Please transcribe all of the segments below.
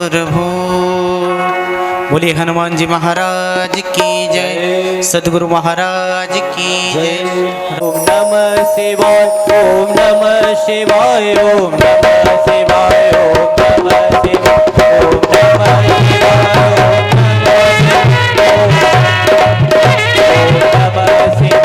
प्रभु। बोले हनुमान जी महाराज की जय, सदगुरु महाराज की जय। ओम नमः शिवाय, ओम नमः शिवाय, ओम नमः शिवाय, ओम नमः शिवाय, ओम नमः शिवाय, ओम नमः शिवाय,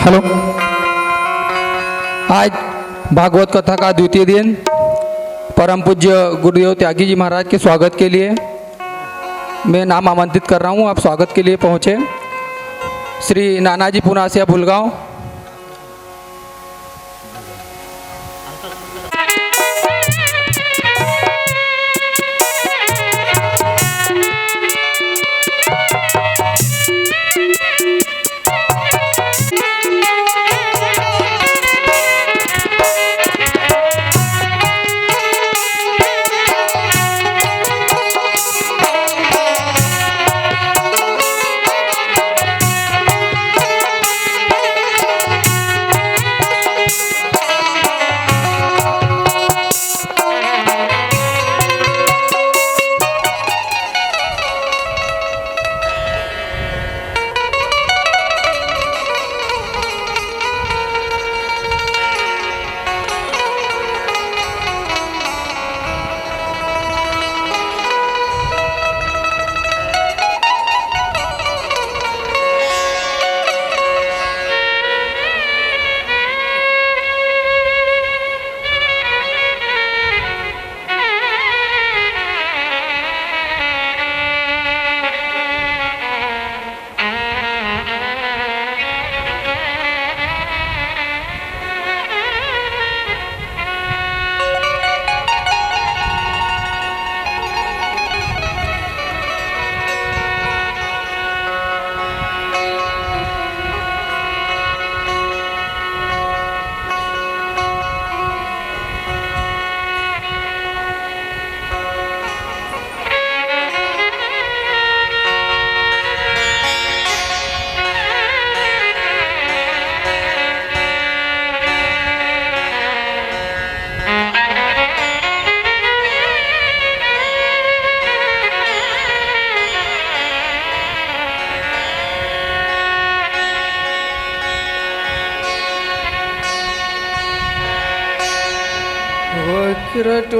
हेलो, आज भागवत कथा का द्वितीय दिन परम पूज्य गुरुदेव त्यागी जी महाराज के स्वागत के लिए मैं नाम आमंत्रित कर रहा हूँ। आप स्वागत के लिए पहुँचे श्री नानाजी पुनासिया भुलगांव।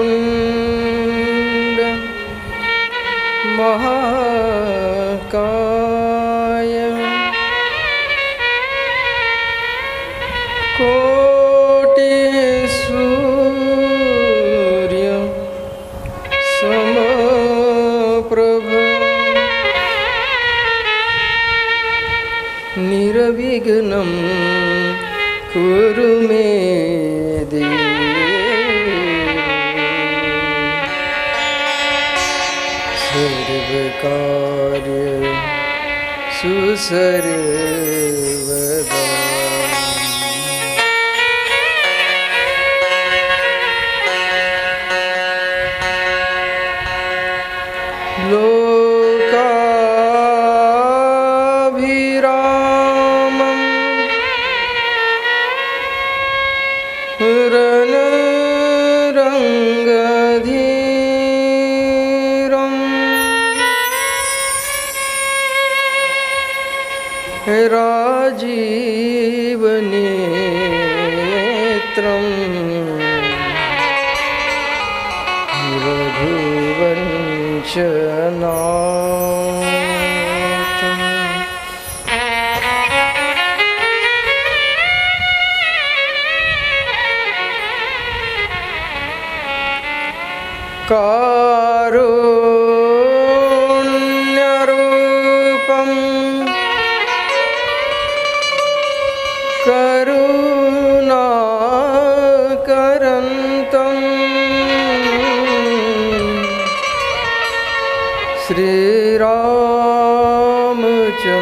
वक्रतुंड महाकाय कोटि सूर्य समप्रभ निर्विघ्नं कुरु मे देव। सर्वकार्य सुसर्वदा। लोकाभिरामं रणरङ्गधीरं राजीवनेत्रं रघुवंशनाथम्। कारुण्यरूपं करुणाकरन्तं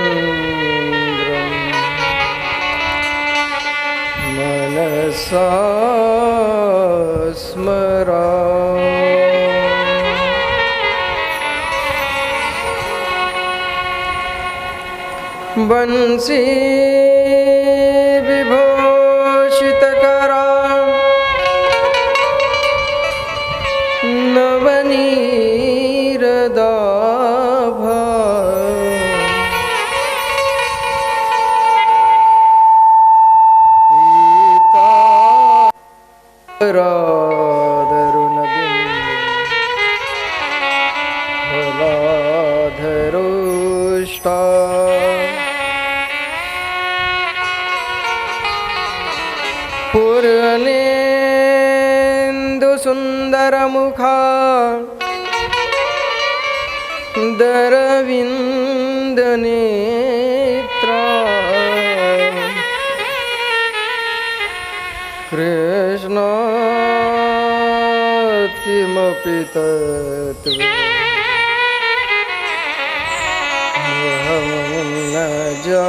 श्रीरामचन्द्रं मनसा स्मरामि। बंसी विभूषितकरा नवनीरदाभा फलाधरोष्टा पूर्णेन्दुसुन्दरमुखा दरविन्दनेत्रा कृष्णात् किमपि तत्त्वमहं न जाने।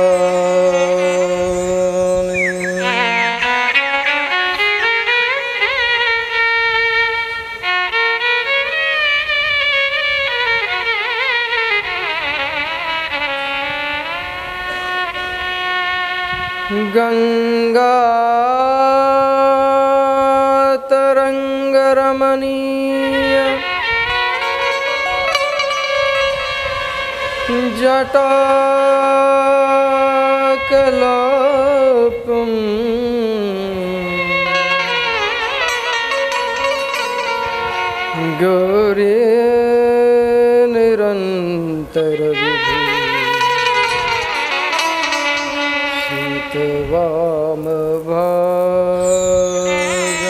गङ्गातरङ्गरमणीय जटाकलापं गौरी निरन्तरविभू शीतवामभागम्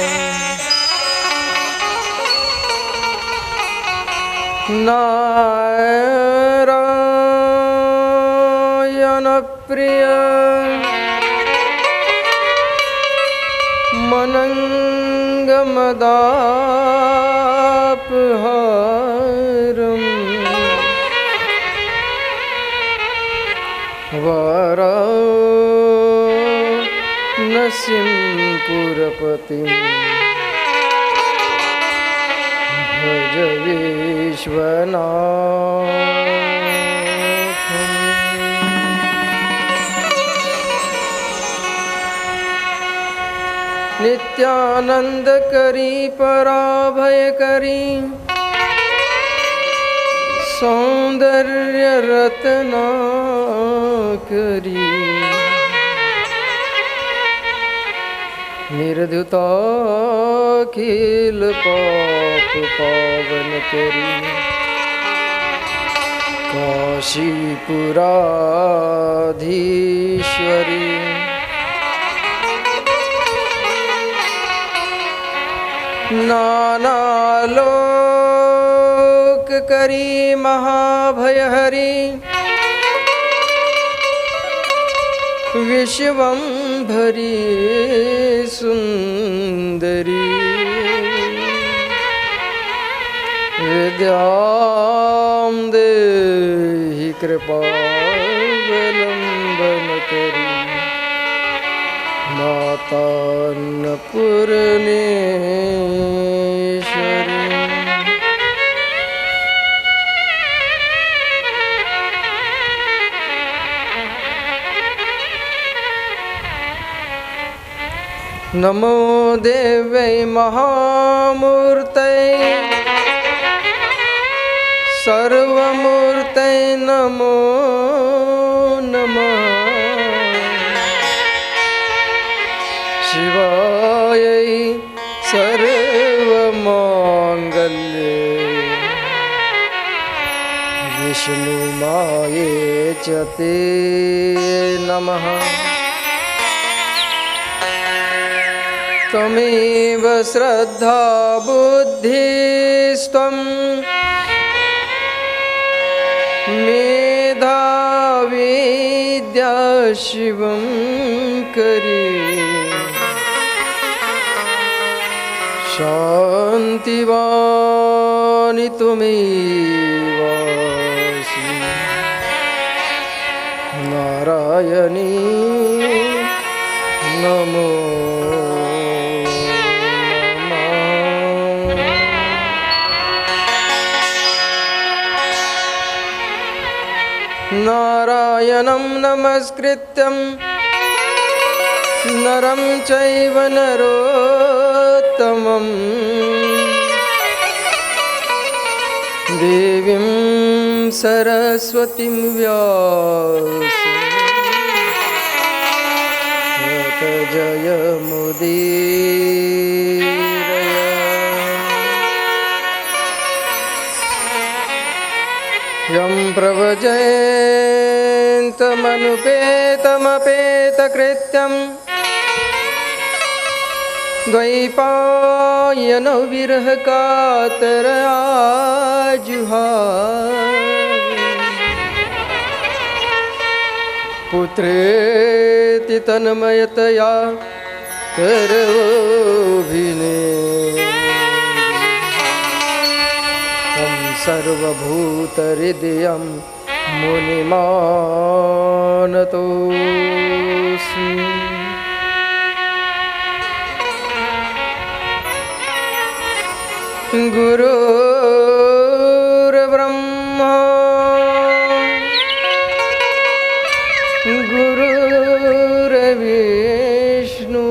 नारायणप्रिय मनङ्गमदापहारम् वाराणसीपुरपतिं भज विश्वनाथम्। नित्यानन्दकरी पराभयकरी सौन्दर्यरत्नाकरी निर्धुताखिल पाप पावन करी काशीपुराधीश्वरी नानालोक करी महाभयहरी विश्वंभरी सुंदरी विद्यां देहि कृपावलंबन करी माता अन्नपूर्णेश्वरी। नमो देवै महामूर्तये सर्वमूर्तये नमो नमः शिवायै सर्वमङ्गल्ये विष्णुमाये च ते नमः त्वमेव श्रद्धा बुद्धिस्त्वं मेधा विद्या शिवं करी शान्तिवानि त्वमेवासि नारायणी नमो नारायणं नमस्कृत्यं नरं चैव नरोत्तमं देवीं सरस्वतीं व्यासं तत जयमुदीरय यं प्रव्रजन्तमनुपेतमपेतकृत्यं द्वैपायनो विरहकातरया जुहावे पुत्रेति तन्मयतया करवोऽभिनेदि तं सर्वभूतहृदयं मुनिमानतोऽस्मि गुरुर्ब्रह्मा गुरुर्विष्णु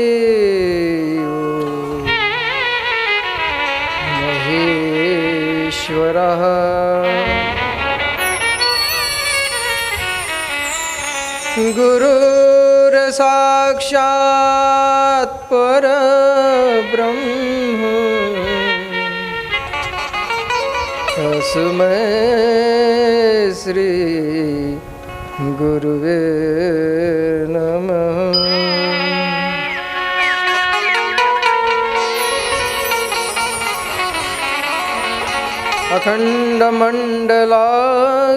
गुरुर्देवो महेश्वरः गुरुर्साक्षात् परब्रह्म तस्मै श्री गुरुवे नमः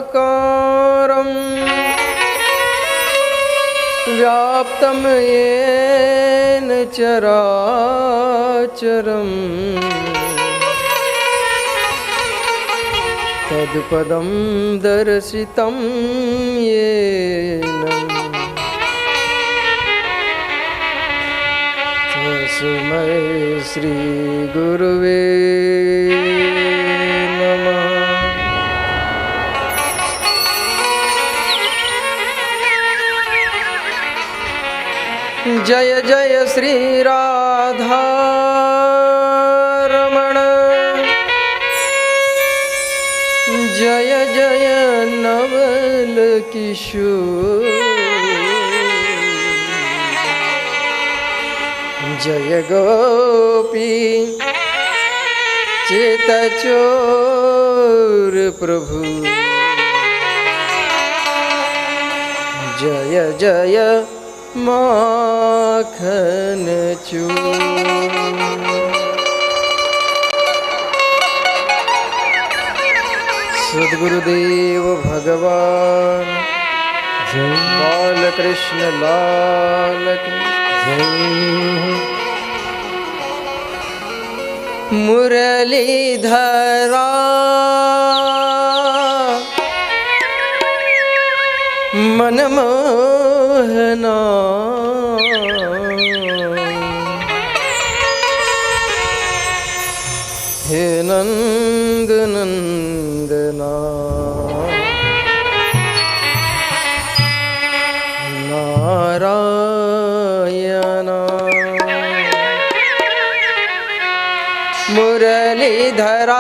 अखण्डमण्डलाकारम् व्याप्तं येन चराचरं तत्पदं दर्शितं येन तस्मै श्रीगुरुवे नमः जय जय श्री राधा रमण जय जय नवल किशोर जय गोपी चितचोर प्रभु जय जय माखन चूर सद्गुरुदेव भगवान बालकृष्ण लाल की मुरलीधरा मनमोहना हे नंद नंदना मुरलीधरा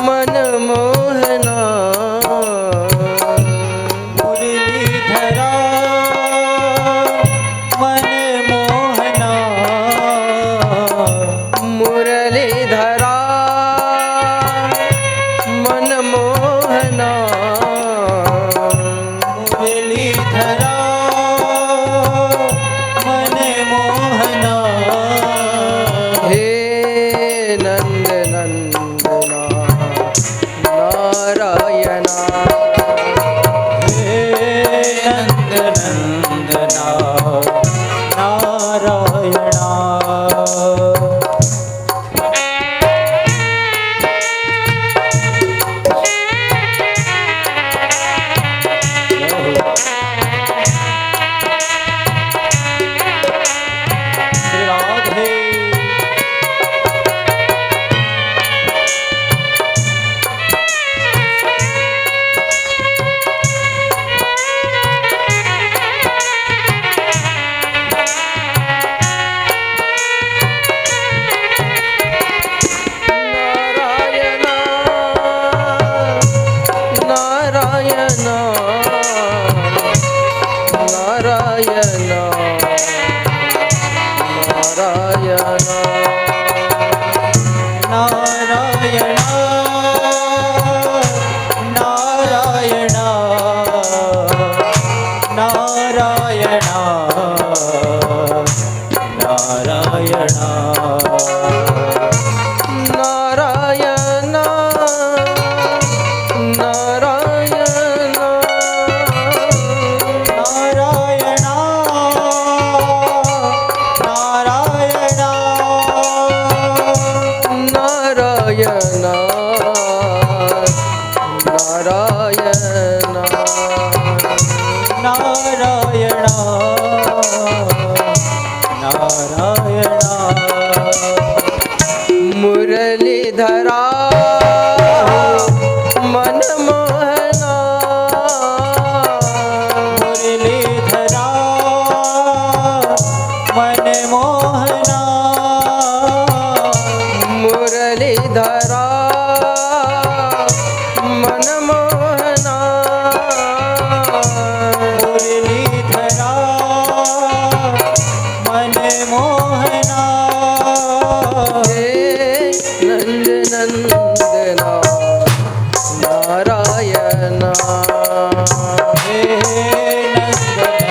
मनमोहना मुरलीधरा मनमोहना मुरलीधरा मनमोहना मुरलीधरा मनमोहना हे नंद नंदना नारायणा हे नंदनंदना नारायणा श्री राधे नारायणा नारायणा नारायणा नारायणा नारायणा नारायणा नारायणा नारायणा नारायणा नारायणा नारायणा नारायणा नारायणा नारायणा नारायणा नारायणा मुरलीधरा मनमोहना मुरलीधरा मनमोहना मुरलीधरा मनमोहना मुरलीधरा मनमोहना हे नंद नंदना नारायणा हे नंदनंदना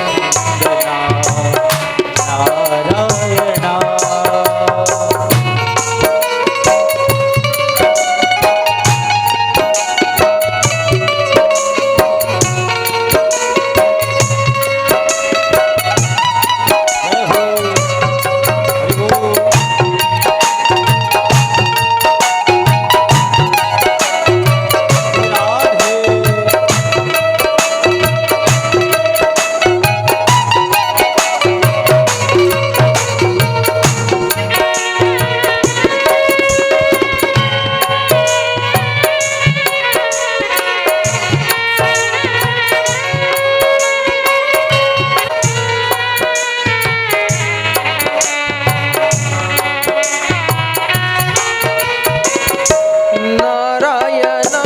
नारायणा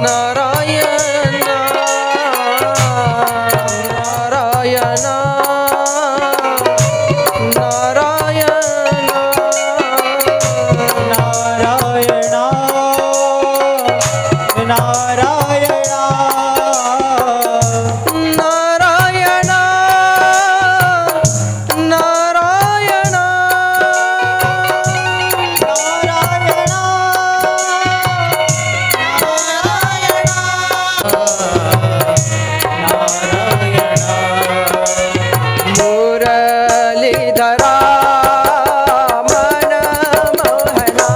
नारायणा नारायणा नारायणा नारायणा नारायणा नारायणा नारायणा नारायणा मुरलीधरा मनमोहना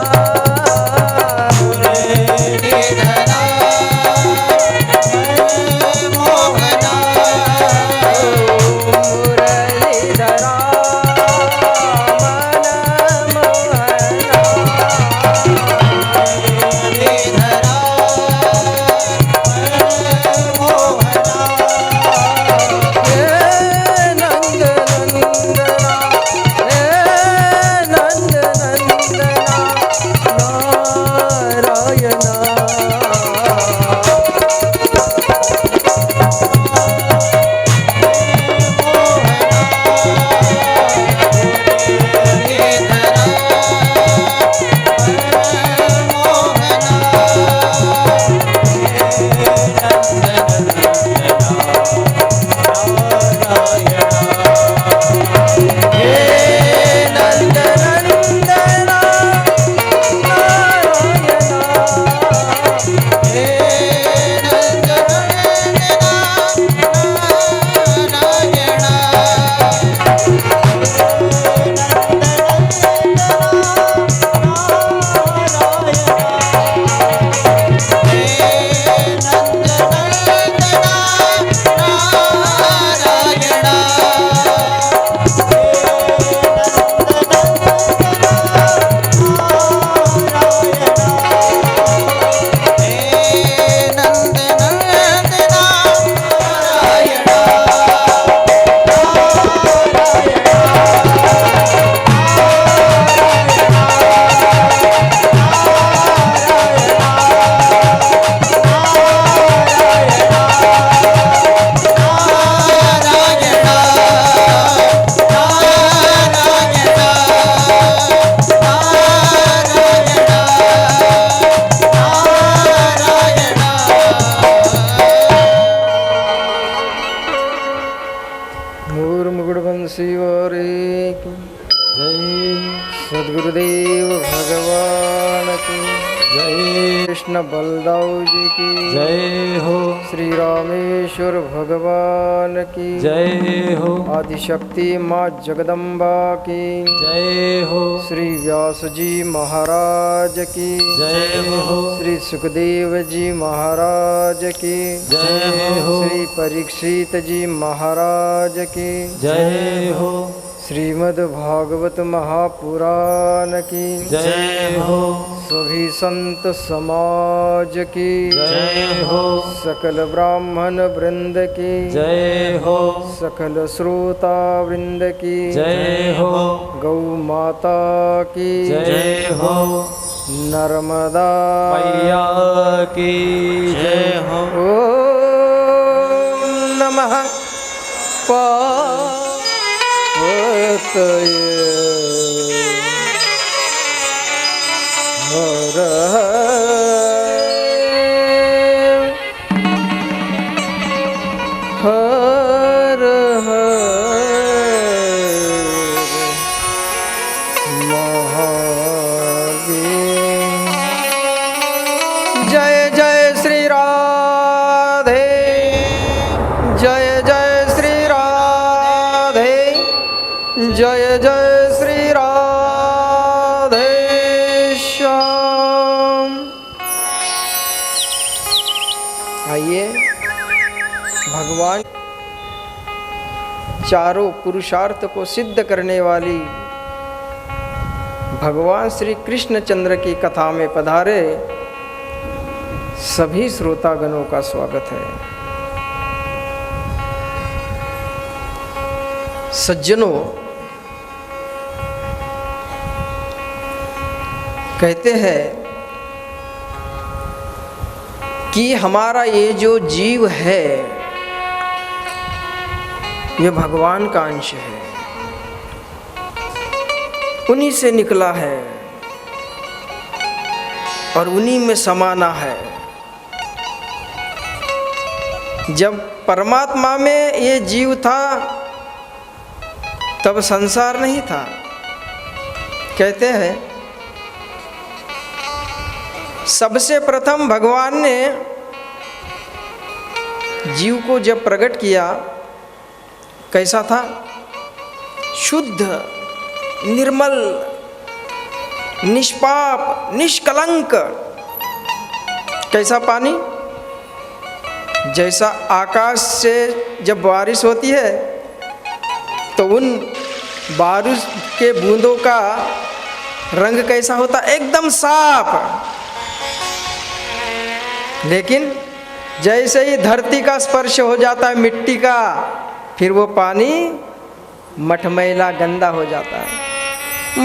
जी की जय हो, श्री रामेश्वर भगवान की जय हो, आदिशक्ति माँ जगदम्बा की जय हो, श्री व्यास जी महाराज की जय हो, श्री सुखदेव जी महाराज की जय हो, श्री परीक्षित जी महाराज की जय हो, श्रीमद् भागवत महापुराण की जय हो, सभी संत समाज की जय हो, सकल ब्राह्मण वृंद की जय हो, सकल श्रोता वृंद की जय हो, गौ माता की जय हो, नर्मदा मैया की जय हो। ओम नमः पार्वतये हर महादेव। जय जय श्री राधे, जय जय श्री राधे, जय जय श्री राधे श्याम। आइए भगवान चारों पुरुषार्थ को सिद्ध करने वाली भगवान श्री कृष्णचंद्र की कथा में पधारे सभी श्रोतागणों का स्वागत है। सज्जनों, कहते हैं कि हमारा ये जो जीव है ये भगवान का अंश है, उन्हीं से निकला है और उन्हीं में समाना है। जब परमात्मा में ये जीव था तब संसार नहीं था। कहते हैं सबसे प्रथम भगवान ने जीव को जब प्रकट किया कैसा था? शुद्ध, निर्मल, निष्पाप, निष्कलंक। कैसा पानी? जैसा आकाश से जब बारिश होती है तो उन बारिश के बूंदों का रंग कैसा होता? एकदम साफ। लेकिन जैसे ही धरती का स्पर्श हो जाता है मिट्टी का, फिर वो पानी मठमैला गंदा हो जाता है।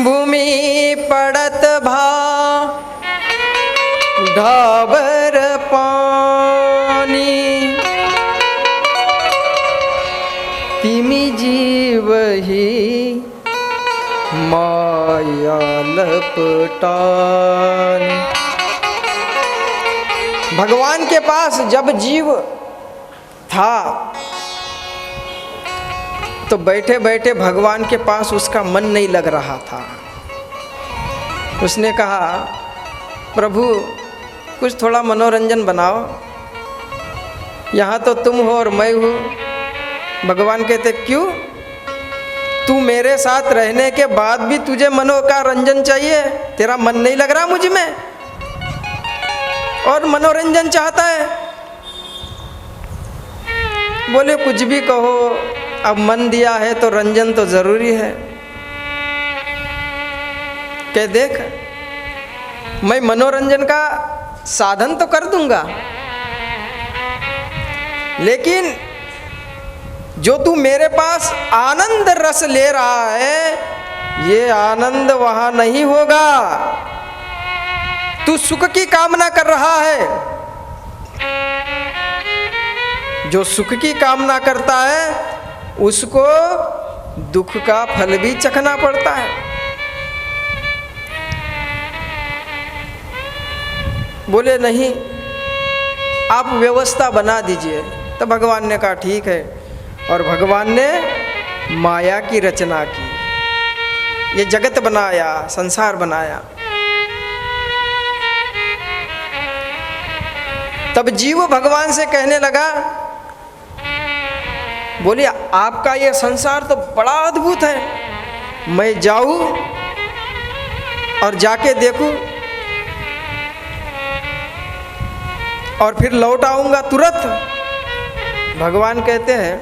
भूमि पड़त भा ढाबर पानी, तिमी जीव ही माया लपटानी। भगवान के पास जब जीव था तो बैठे बैठे भगवान के पास उसका मन नहीं लग रहा था। उसने कहा प्रभु कुछ थोड़ा मनोरंजन बनाओ, यहाँ तो तुम हो और मैं हूँ। भगवान कहते क्यों? तू मेरे साथ रहने के बाद भी तुझे मनो का रंजन चाहिए? तेरा मन नहीं लग रहा मुझ में और मनोरंजन चाहता है? बोले कुछ भी कहो, अब मन दिया है तो रंजन तो जरूरी है। कह देख मैं मनोरंजन का साधन तो कर दूंगा, लेकिन जो तू मेरे पास आनंद रस ले रहा है ये आनंद वहां नहीं होगा। तू सुख की कामना कर रहा है। जो सुख की कामना करता है उसको दुख का फल भी चखना पड़ता है। बोले नहीं, आप व्यवस्था बना दीजिए। तो भगवान ने कहा ठीक है, और भगवान ने माया की रचना की, ये जगत बनाया, संसार बनाया। तब जीव भगवान से कहने लगा, बोले आपका ये संसार तो बड़ा अद्भुत है, मैं जाऊं और जाके देखूं और फिर लौट आऊंगा तुरंत। भगवान कहते हैं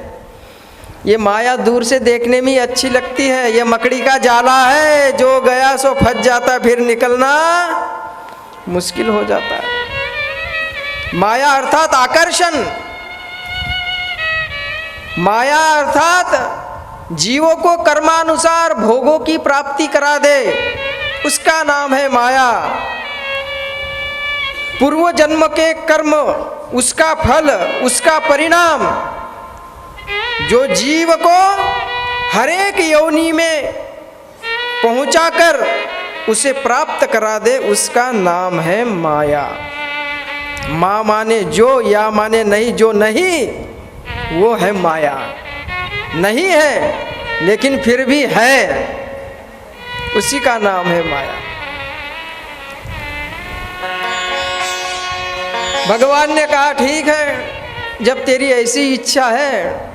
ये माया दूर से देखने में ही अच्छी लगती है, ये मकड़ी का जाला है, जो गया सो फंस जाता, फिर निकलना मुश्किल हो जाता है। माया अर्थात आकर्षण, माया अर्थात जीवों को कर्मानुसार भोगों की प्राप्ति करा दे, उसका नाम है माया। पूर्व जन्म के कर्म, उसका फल, उसका परिणाम जो जीव को हरेक योनि में पहुंचाकर उसे प्राप्त करा दे, उसका नाम है माया। माँ माने जो, या माने नहीं, जो नहीं वो है माया। नहीं है लेकिन फिर भी है, उसी का नाम है माया। भगवान ने कहा ठीक है, जब तेरी ऐसी इच्छा है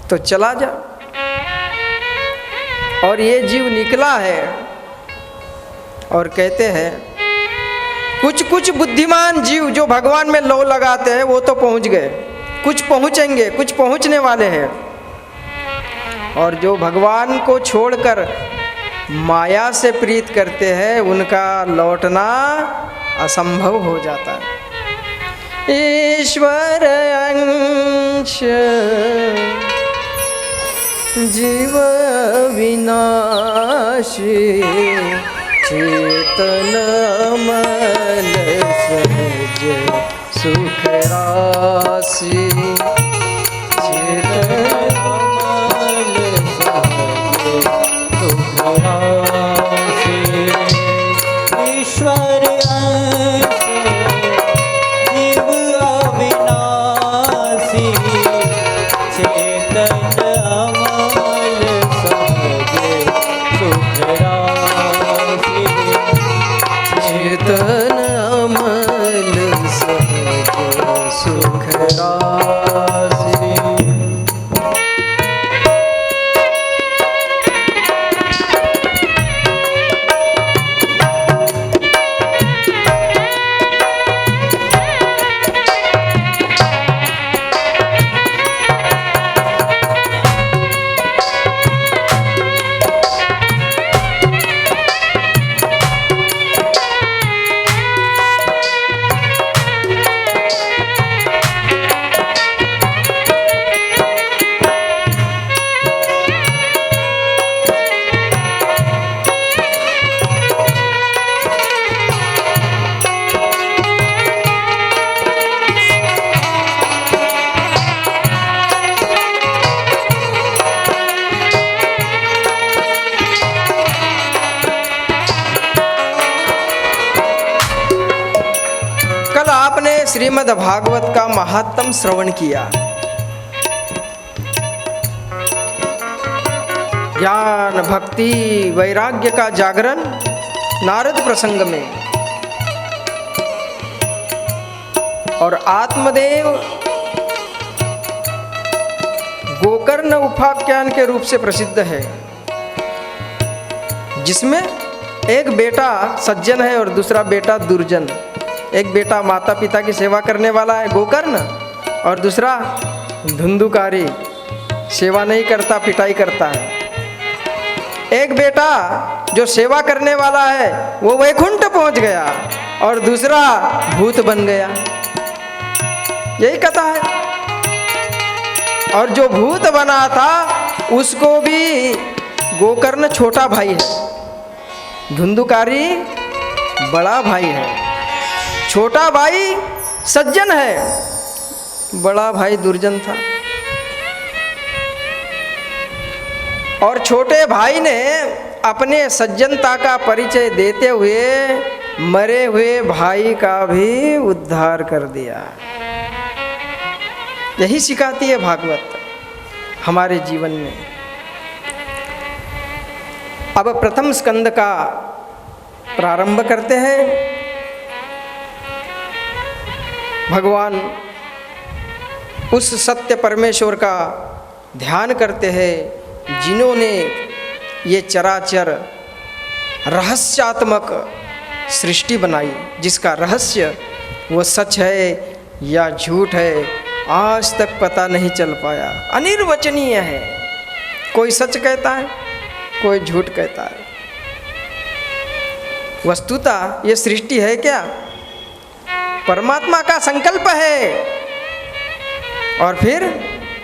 तो चला जा। और ये जीव निकला है और कहते हैं कुछ कुछ बुद्धिमान जीव जो भगवान में लौ लगाते हैं वो तो पहुंच गए, कुछ पहुंचेंगे, कुछ पहुंचने वाले हैं, और जो भगवान को छोड़कर माया से प्रीत करते हैं उनका लौटना असंभव हो जाता है। ईश्वर अंश जीव विनाशी, चेतन अमल सहज सुख राशि, चेतन अमल सहज सुख राशि। ईश्वर अंश जीव अविनाशी, चेतन अमल सहज सुख राशि, चेतन अमल सहज सुख राशि। श्रीमद् भागवत का महात्म श्रवण किया। ज्ञान भक्ति वैराग्य का जागरण नारद प्रसंग में, और आत्मदेव गोकर्ण उपाख्यान के रूप से प्रसिद्ध है, जिसमें एक बेटा सज्जन है और दूसरा बेटा दुर्जन। एक बेटा माता पिता की सेवा करने वाला है गोकर्ण, और दूसरा धुंधुकारी, सेवा नहीं करता, पिटाई करता है। एक बेटा जो सेवा करने वाला है वो वैकुंठ पहुंच गया, और दूसरा भूत बन गया। यही कथा है। और जो भूत बना था उसको भी गोकर्ण छोटा भाई है, धुंधुकारी बड़ा भाई है। छोटा भाई सज्जन है, बड़ा भाई दुर्जन था। और छोटे भाई ने अपने सज्जनता का परिचय देते हुए मरे हुए भाई का भी उद्धार कर दिया। यही सिखाती है भागवत हमारे जीवन में। अब प्रथम स्कंद का प्रारंभ करते हैं। भगवान उस सत्य परमेश्वर का ध्यान करते हैं जिन्होंने ये चराचर रहस्यात्मक सृष्टि बनाई, जिसका रहस्य वो सच है या झूठ है आज तक पता नहीं चल पाया, अनिर्वचनीय है। कोई सच कहता है, कोई झूठ कहता है। वस्तुतः ये सृष्टि है क्या? परमात्मा का संकल्प है और फिर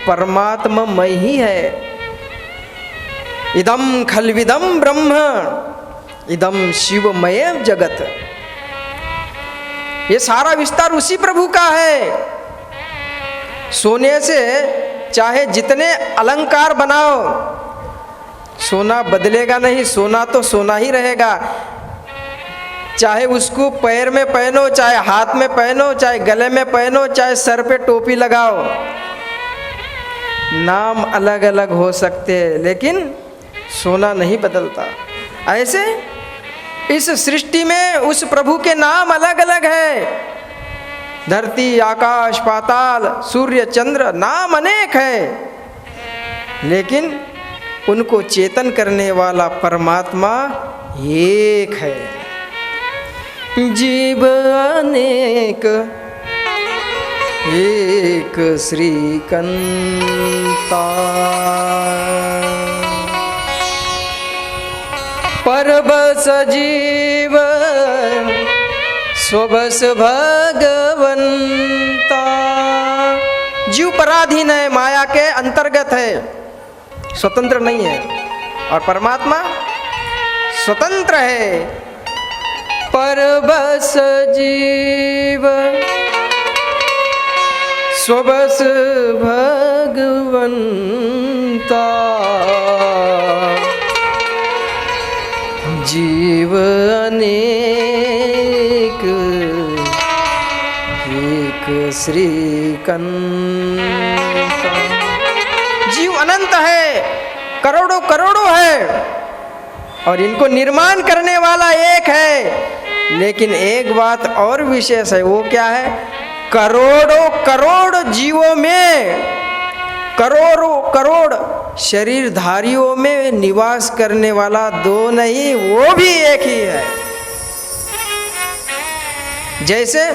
परमात्ममय ही है। इदम खल्विदम ब्रह्म इदम शिवमय जगत, ये सारा विस्तार उसी प्रभु का है। सोने से चाहे जितने अलंकार बनाओ, सोना बदलेगा नहीं, सोना तो सोना ही रहेगा। चाहे उसको पैर में पहनो, चाहे हाथ में पहनो, चाहे गले में पहनो, चाहे सर पे टोपी लगाओ, नाम अलग अलग हो सकते हैं लेकिन सोना नहीं बदलता। ऐसे इस सृष्टि में उस प्रभु के नाम अलग अलग है। धरती, आकाश, पाताल, सूर्य, चंद्र, नाम अनेक है, लेकिन उनको चेतन करने वाला परमात्मा एक है। जीव अनेक एक श्रीकंता, परबस जीव स्वबस भगवंता। जीव पराधीन है, माया के अंतर्गत है, स्वतंत्र नहीं है, और परमात्मा स्वतंत्र है। परबस जीव स्वबस भगवंता, जीव अनेक एक श्रीकंता। जीव अनंत है, करोड़ों करोड़ों है, और इनको निर्माण करने वाला एक है। लेकिन एक बात और विशेष है, वो क्या है? करोड़ों करोड़ जीवों में, करोड़ों करोड़ शरीरधारियों में निवास करने वाला दो नहीं, वो भी एक ही है। जैसे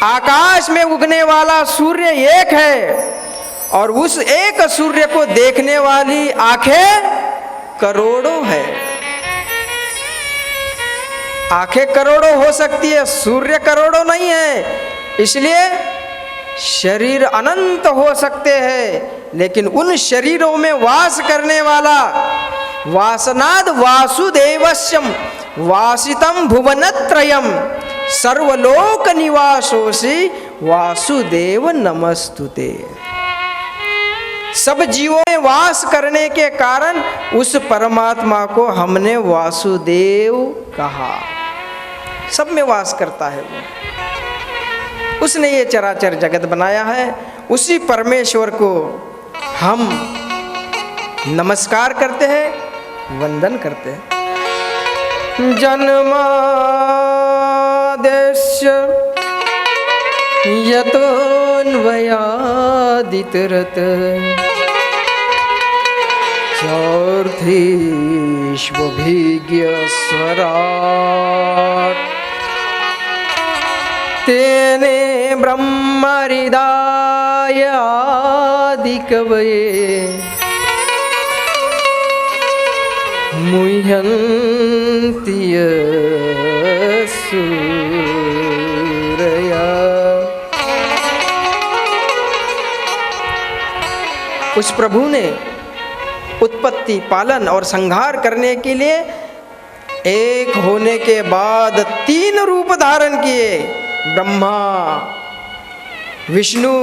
आकाश में उगने वाला सूर्य एक है, और उस एक सूर्य को देखने वाली आंखें करोड़ों है। आंखें करोड़ों हो सकती है, सूर्य करोड़ों नहीं है। इसलिए शरीर अनंत हो सकते हैं, लेकिन उन शरीरों में वास करने वाला वासनाद वासुदेवस्यम वासितम भुवनत्रयम सर्वलोक निवासोसि वासुदेव नमस्तुते। सब जीवों में वास करने के कारण उस परमात्मा को हमने वासुदेव कहा। सब में वास करता है वो, उसने ये चराचर जगत बनाया है। उसी परमेश्वर को हम नमस्कार करते हैं, वंदन करते हैं। जन्मादेश्य यतोऽन्वयादितरत् चौर्थीष्वभिज्ञस्वराट् तेने ब्रह्महृदायादिकवये मुह्यन्ति सूरया। उस प्रभु ने उत्पत्ति, पालन और संहार करने के लिए एक होने के बाद तीन रूप धारण किए, ब्रह्मा, विष्णु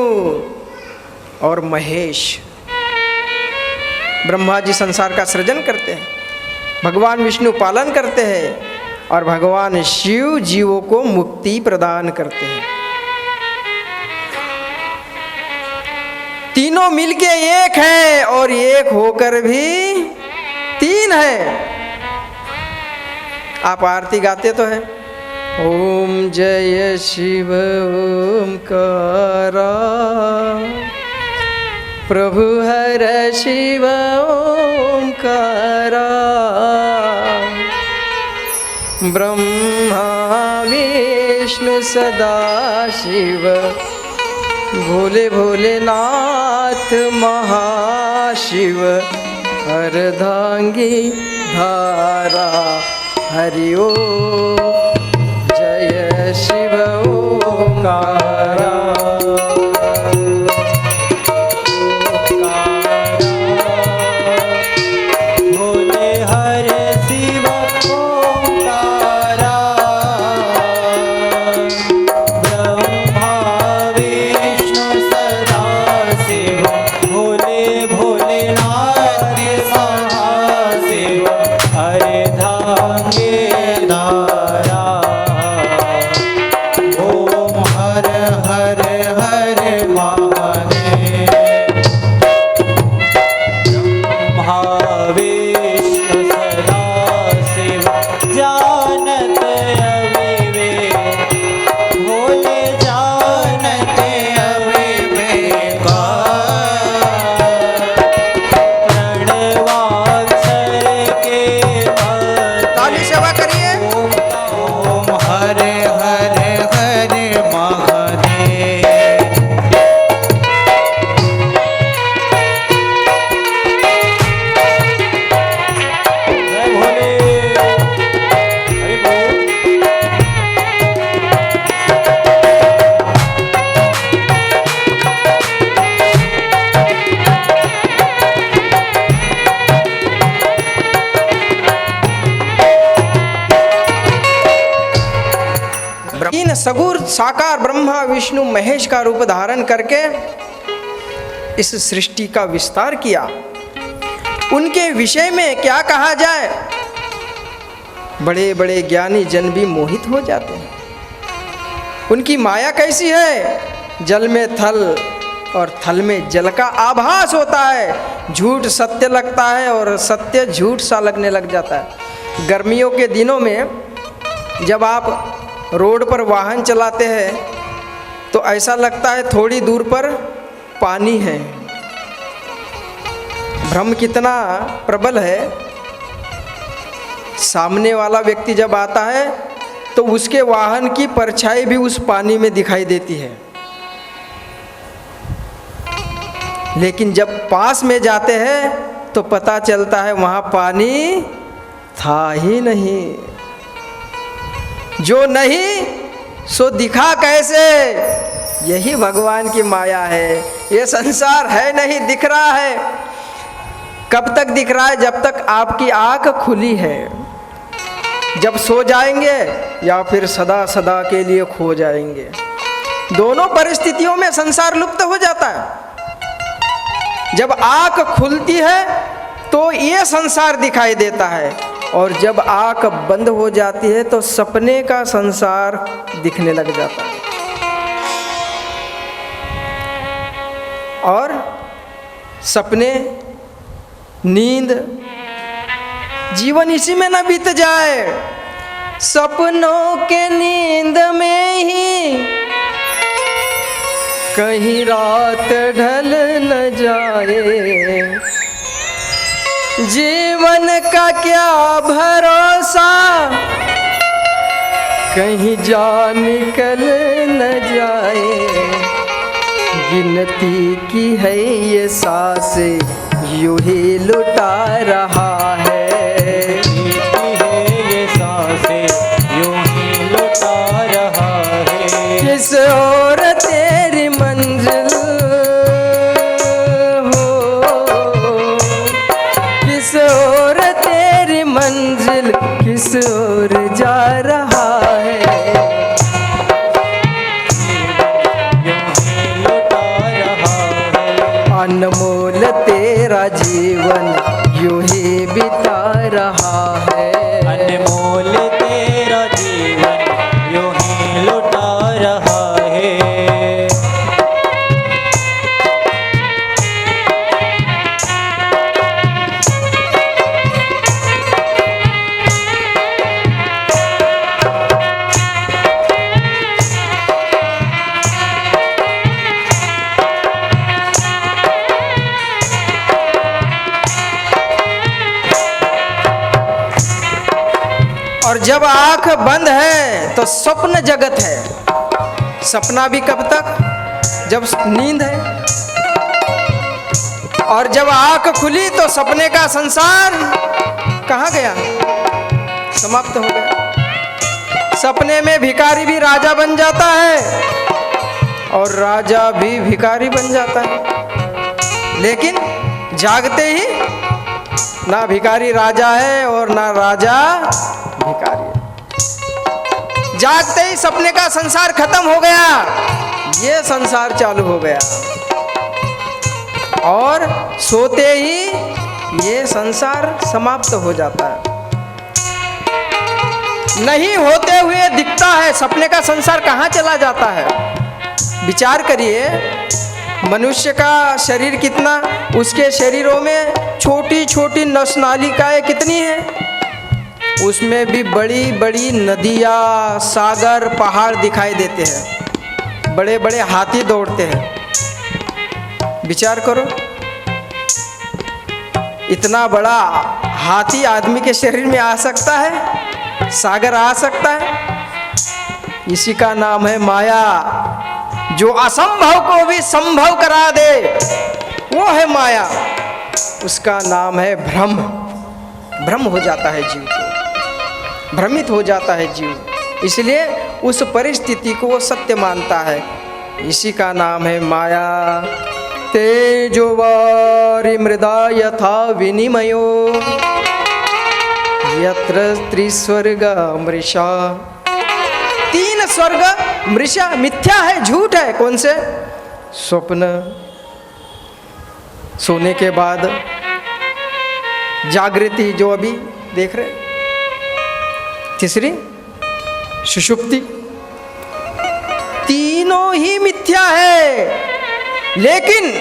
और महेश। ब्रह्मा जी संसार का सृजन करते हैं, भगवान विष्णु पालन करते हैं, और भगवान शिव जीवों को मुक्ति प्रदान करते हैं। तीनों मिलके एक है, और एक होकर भी तीन है। आप आरती गाते तो हैं, ओम जय शिव ओमकारा प्रभु हर शिव ओमकारा ब्रह्मा विष्णु सदा शिव भोले भोलेनाथ महाशिव अर्धांगी धारा हरि ओम जय शिव ओंकारा भोले हरे शिव ओंकारा ब्रह्मा विष्णु सदा शिव भोले भोलेनाथ महाशिव हरे धागे धारा ओम हर हर हर महादेव महाविष्णु सदा शिव जानत अविवेक भोले जानत अविवेक प्रणवाक्षर के ताली सेवा करिए। ओम हरे हरे हरे महादेव जय भोले हरि बोल। इन सगुर साकार ब्रह्मा विष्णु महेश का रूप धारण करके इस सृष्टि का विस्तार किया। उनके विषय में क्या कहा जाए, बड़े बड़े ज्ञानी जन भी मोहित हो जाते हैं। उनकी माया कैसी है, जल में थल और थल में जल का आभास होता है। झूठ सत्य लगता है और सत्य झूठ सा लगने लग जाता है। गर्मियों के दिनों में जब आप रोड पर वाहन चलाते हैं तो ऐसा लगता है थोड़ी दूर पर पानी है। भ्रम कितना प्रबल है, सामने वाला व्यक्ति जब आता है तो उसके वाहन की परछाई भी उस पानी में दिखाई देती है, लेकिन जब पास में जाते हैं तो पता चलता है वहाँ पानी था ही नहीं। जो नहीं सो दिखा कैसे, यही भगवान की माया है। ये संसार है नहीं, दिख रहा है। कब तक दिख रहा है? जब तक आपकी आँख खुली है। जब सो जाएंगे या फिर सदा सदा के लिए खो जाएंगे। दोनों परिस्थितियों में संसार लुप्त हो जाता है। जब आँख खुलती है तो ये संसार दिखाई देता है, और जब आँख बंद हो जाती है तो सपने का संसार दिखने लग जाता है। और सपने, नींद, जीवन इसी में न बीत जाए। सपनों के नींद में ही कहीं रात ढल न जाए। जीवन का क्या भरोसा, कहीं जान निकल न जाए। गिनती की है ये सांसें, यूं ही लुटा रहा है। ये सांसें यूं ही लुटा रहा है। किस ओर तेरी मंजिल मंजिल, किस ओर जा रहा है। अनमोल तेरा जीवन यूं ही बिता रहा है। अनमोल तेरा जीवन यूं ही लुटा रहा है। जब आंख बंद है तो स्वप्न जगत है। सपना भी कब तक? जब नींद है। और जब आंख खुली तो सपने का संसार कहाँ गया? समाप्त हो गया। सपने में भिखारी भी राजा बन जाता है और राजा भी भिखारी बन जाता है। लेकिन जागते ही ना भिखारी राजा है और ना राजा भिखारी है। जागते ही सपने का संसार खत्म हो गया, ये संसार चालू हो गया। और सोते ही ये संसार समाप्त हो जाता है। नहीं होते हुए दिखता है, सपने का संसार कहाँ चला जाता है? विचार करिए, मनुष्य का शरीर कितना, उसके शरीरों में छोटी छोटी नस नालिकाएं कितनी हैं, उसमें भी बड़ी बड़ी नदियाँ, सागर, पहाड़ दिखाई देते हैं, बड़े बड़े हाथी दौड़ते हैं। विचार करो, इतना बड़ा हाथी आदमी के शरीर में आ सकता है? सागर आ सकता है? इसी का नाम है माया। जो असंभव को भी संभव करा दे वो है माया। उसका नाम है भ्रम। भ्रम हो जाता है जीव को, भ्रमित हो जाता है जीव, इसलिए उस परिस्थिति को वो सत्य मानता है। इसी का नाम है माया। तेजो वारि मृदा यथा विनिमयो यत्र त्रिस्वर्ग मृषा। तीन स्वर्ग मृषा मिथ्या है, झूठ है। कौन से? स्वप्न, सोने के बाद जागृति जो अभी देख रहे, तीसरी सुषुप्ति। तीनों ही मिथ्या है, लेकिन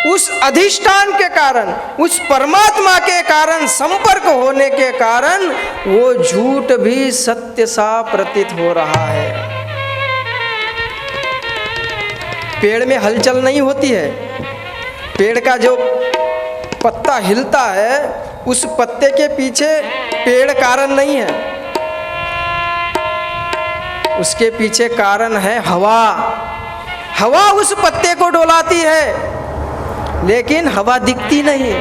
उस अधिष्ठान के कारण, उस परमात्मा के कारण, संपर्क होने के कारण वो झूठ भी सत्य सा प्रतीत हो रहा है। पेड़ में हलचल नहीं होती है, पेड़ का जो पत्ता हिलता है उस पत्ते के पीछे पेड़ कारण नहीं है, उसके पीछे कारण है हवा। हवा उस पत्ते को डोलाती है, लेकिन हवा दिखती नहीं।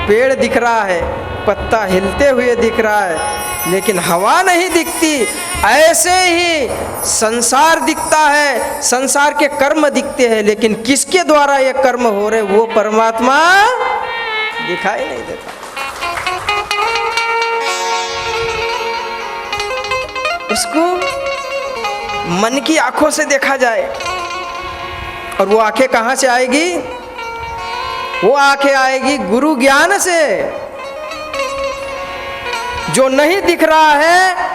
पेड़ दिख रहा है, पत्ता हिलते हुए दिख रहा है, लेकिन हवा नहीं दिखती। ऐसे ही संसार दिखता है, संसार के कर्म दिखते हैं, लेकिन किसके द्वारा ये कर्म हो रहे वो परमात्मा दिखाई नहीं देता। उसको मन की आंखों से देखा जाए, और वो आंखें कहाँ से आएगी? वो आंखें आएगी गुरु ज्ञान से। जो नहीं दिख रहा है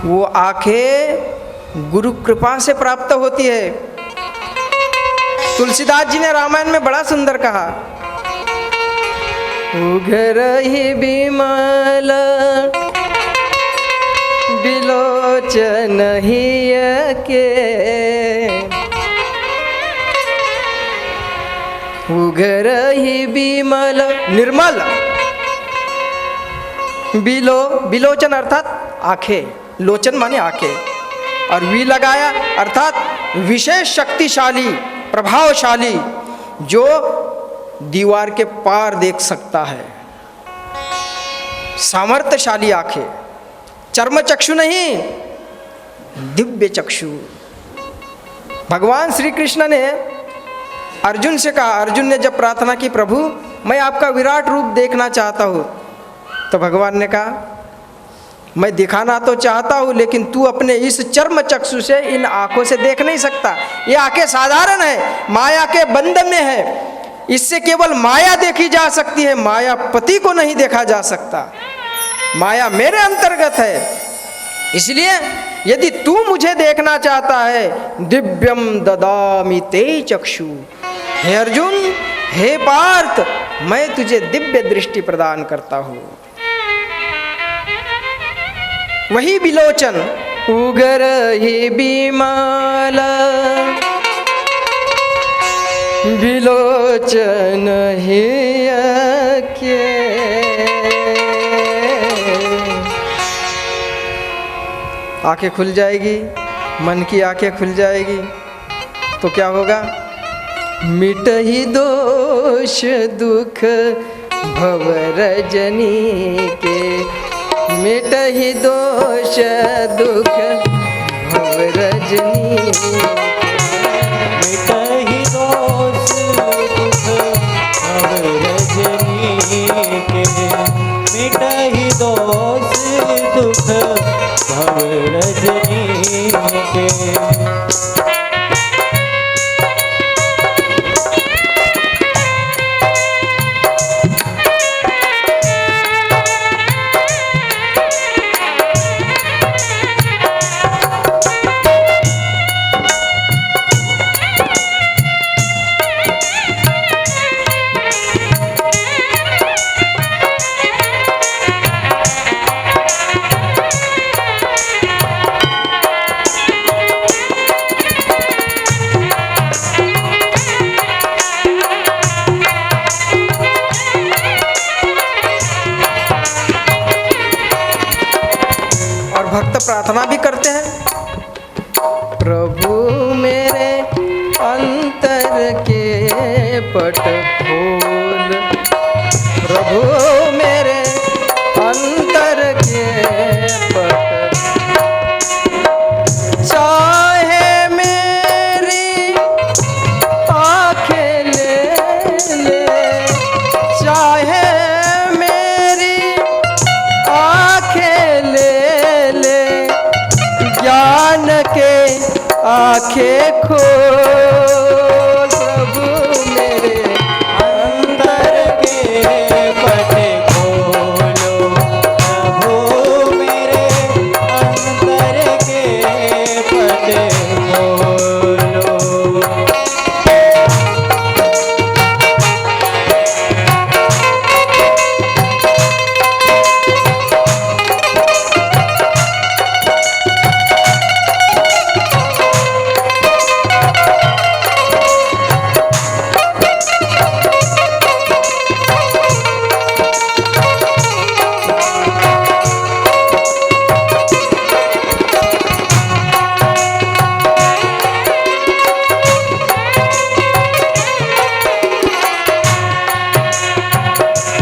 वो आंखें गुरु कृपा से प्राप्त होती है। तुलसीदास जी ने रामायण में बड़ा सुंदर कहा, उघरहि बिमल बिलोचन हिय के, उघरहि बिमल निर्मल, बिलोचन अर्थात आंखें, लोचन माने आंखें, और वी लगाया अर्थात विशेष शक्तिशाली, प्रभावशाली, जो दीवार के पार देख सकता है, सामर्थ्यशाली आंखें। चर्म चक्षु नहीं, दिव्य चक्षु। भगवान श्री कृष्ण ने अर्जुन से कहा, अर्जुन ने जब प्रार्थना की, प्रभु मैं आपका विराट रूप देखना चाहता हूँ, तो भगवान ने कहा मैं दिखाना तो चाहता हूँ, लेकिन तू अपने इस चर्म चक्षु से, इन आंखों से देख नहीं सकता। ये आंखें साधारण है, माया के बंधन में है, इससे केवल माया देखी जा सकती है, माया पति को नहीं देखा जा सकता। माया मेरे अंतर्गत है, इसलिए यदि तू मुझे देखना चाहता है, दिव्यम ददामि ते चक्षु। हे अर्जुन, हे पार्थ, मैं तुझे दिव्य दृष्टि प्रदान करता हूँ। वही बिलोचन, उघरहि बिमल बिलोचन हिय के, आंखें खुल जाएगी, मन की आंखें खुल जाएगी तो क्या होगा? मिट ही दोष दुख भव रजनी के, मिट ही दोष दुख भव रजनी मिट ही दोष दुख भव रजनी के, मिट ही दोष दुख भव रजनी के। भक्त प्रार्थना भी करते हैं, प्रभु मेरे अंतर के पट खोल, प्रभु मेरे अंतर के पट, चाहे मेरी आंखें ले ले, चाहे मेरी आंखें ले ले, ज्ञान के आंखें खोल, प्रभु मेरे अंतर के पट खोलो, प्रभु मेरे अंतर के पट खोलो।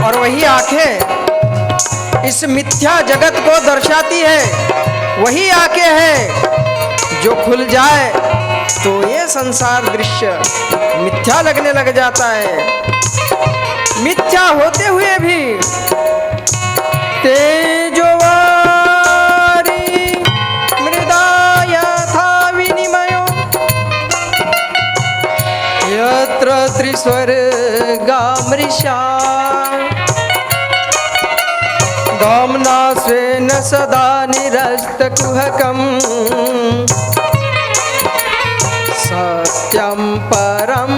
और वही आंखें इस मिथ्या जगत को दर्शाती है, वही आंखें हैं जो खुल जाए तो ये संसार दृश्य मिथ्या लगने लग जाता है। मिथ्या होते हुए भी तेजोवारी मृदा यथा विनिमयो यत्र त्रिस्वर्गा मृषा गामना स्वेन सदा निरस्तकुहकम् सत्यं परं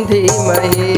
धीमहि।